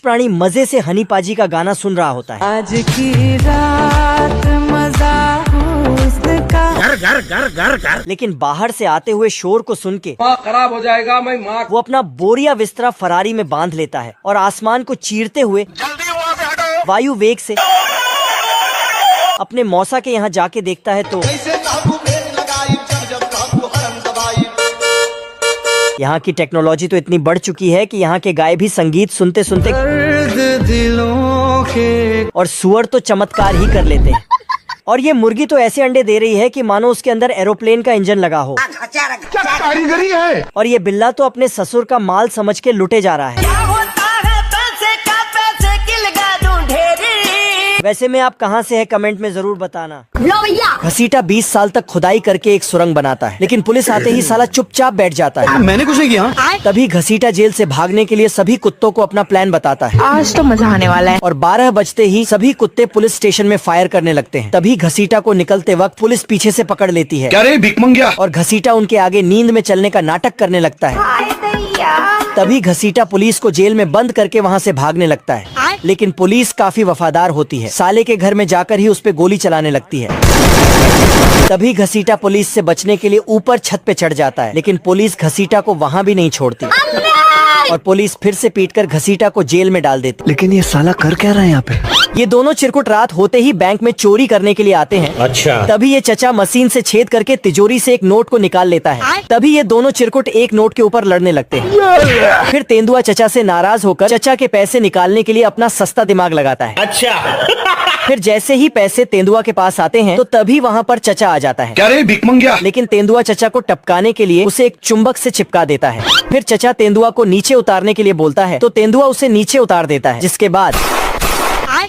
प्राणी मजे से हनी पाजी का गाना सुन रहा होता है। आज की रात मजा उसका घर घर घर घर घर। लेकिन बाहर से आते हुए शोर को सुन के माँ खराब हो जाएगा, मैं माँ वो अपना बोरिया बिस्तरा फरारी में बांध लेता है और आसमान को चीरते हुए जल्दी वहाँ से हटो। वायु वेग से अपने मौसा के यहाँ जाके देखता है तो यहाँ की टेक्नोलॉजी तो इतनी बढ़ चुकी है कि यहाँ के गाय भी संगीत सुनते सुनते दिलों के और सुअर तो चमत्कार ही कर लेते हैं। और ये मुर्गी तो ऐसे अंडे दे रही है कि मानो उसके अंदर एरोप्लेन का इंजन लगा हो। क्या कारीगरी है। और ये बिल्ला तो अपने ससुर का माल समझ के लुटे जा रहा है। वैसे में आप कहाँ से है कमेंट में जरूर बताना। घसीटा 20 साल तक खुदाई करके एक सुरंग बनाता है, लेकिन पुलिस आते ही साला चुपचाप बैठ जाता है। मैंने कुछ नहीं किया। तभी घसीटा जेल से भागने के लिए सभी कुत्तों को अपना प्लान बताता है। आज तो मजा आने वाला है। और 12 बजते ही सभी कुत्ते पुलिस स्टेशन में फायर करने लगते हैं। तभी घसीटा को निकलते वक्त पुलिस पीछे से पकड़ लेती है। क्या रे भिकमंगिया। और घसीटा उनके आगे नींद में चलने का नाटक करने लगता है। तभी घसीटा पुलिस को जेल में बंद करके वहाँ से भागने लगता है, लेकिन पुलिस काफी वफादार होती है। साले के घर में जाकर ही उस पे गोली चलाने लगती है। तभी घसीटा पुलिस से बचने के लिए ऊपर छत पे चढ़ जाता है, लेकिन पुलिस घसीटा को वहाँ भी नहीं छोड़ती और पुलिस फिर से पीटकर घसीटा को जेल में डाल देती। लेकिन ये साला कर क्या रहा है यहाँ पे। ये दोनों चिरकुट रात होते ही बैंक में चोरी करने के लिए आते हैं। अच्छा। तभी ये चचा मशीन से छेद करके तिजोरी से एक नोट को निकाल लेता है। तभी ये दोनों चिरकुट एक नोट के ऊपर लड़ने लगते हैं। फिर तेंदुआ चचा से नाराज होकर चचा के पैसे निकालने के लिए अपना सस्ता दिमाग लगाता है। अच्छा। फिर जैसे ही पैसे तेंदुआ के पास आते हैं तो तभी वहाँ पर चचा आ जाता है। क्या रे भिकमंगिया। लेकिन तेंदुआ चचा को टपकाने के लिए उसे एक चुंबक से चिपका देता है। फिर चचा तेंदुआ को नीचे उतारने के लिए बोलता है तो तेंदुआ उसे नीचे उतार देता है, जिसके बाद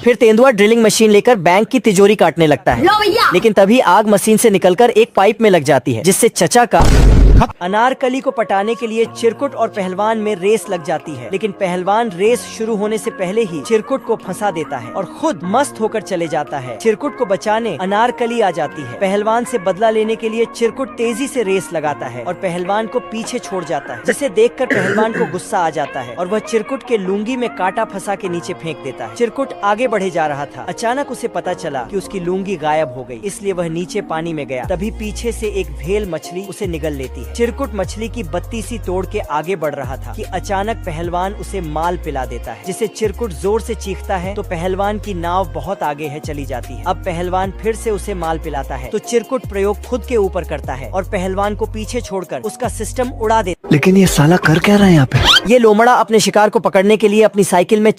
फिर तेंदुआ ड्रिलिंग मशीन लेकर बैंक की तिजोरी काटने लगता है। लेकिन तभी आग मशीन से निकलकर एक पाइप में लग जाती है, जिससे चचा का अनारकली को पटाने के लिए चिरकुट और पहलवान में रेस लग जाती है। लेकिन पहलवान रेस शुरू होने से पहले ही चिरकुट को फंसा देता है और खुद मस्त होकर चले जाता है। चिरकुट को बचाने अनारकली आ जाती है। पहलवान से बदला लेने के लिए चिरकुट तेजी से रेस लगाता है और पहलवान को पीछे छोड़ जाता है, जिसे देखकर पहलवान को गुस्सा आ जाता है और वह चिरकुट के लुंगी में कांटा फंसा के नीचे फेंक देता है। चिरकुट आगे बढ़े जा रहा था। अचानक उसे पता चला कि उसकी लुंगी गायब हो गई, इसलिए वह नीचे पानी में गया। तभी पीछे से एक भेल मछली उसे निगल लेती है। चिरकुट मछली की बत्ती सी तोड़ के आगे बढ़ रहा था कि अचानक पहलवान उसे माल पिला देता है, जिसे चिरकुट जोर से चीखता है तो पहलवान की नाव बहुत आगे है चली जाती है। अब पहलवान फिर से उसे माल पिलाता है तो चिरकुट प्रयोग खुद के ऊपर करता है और पहलवान को पीछे छोड़कर उसका सिस्टम उड़ा देता है। लेकिन ये साला कर क्या रहा है यहाँ पे। ये लोमड़ा अपने शिकार को पकड़ने के लिए अपनी साइकिल में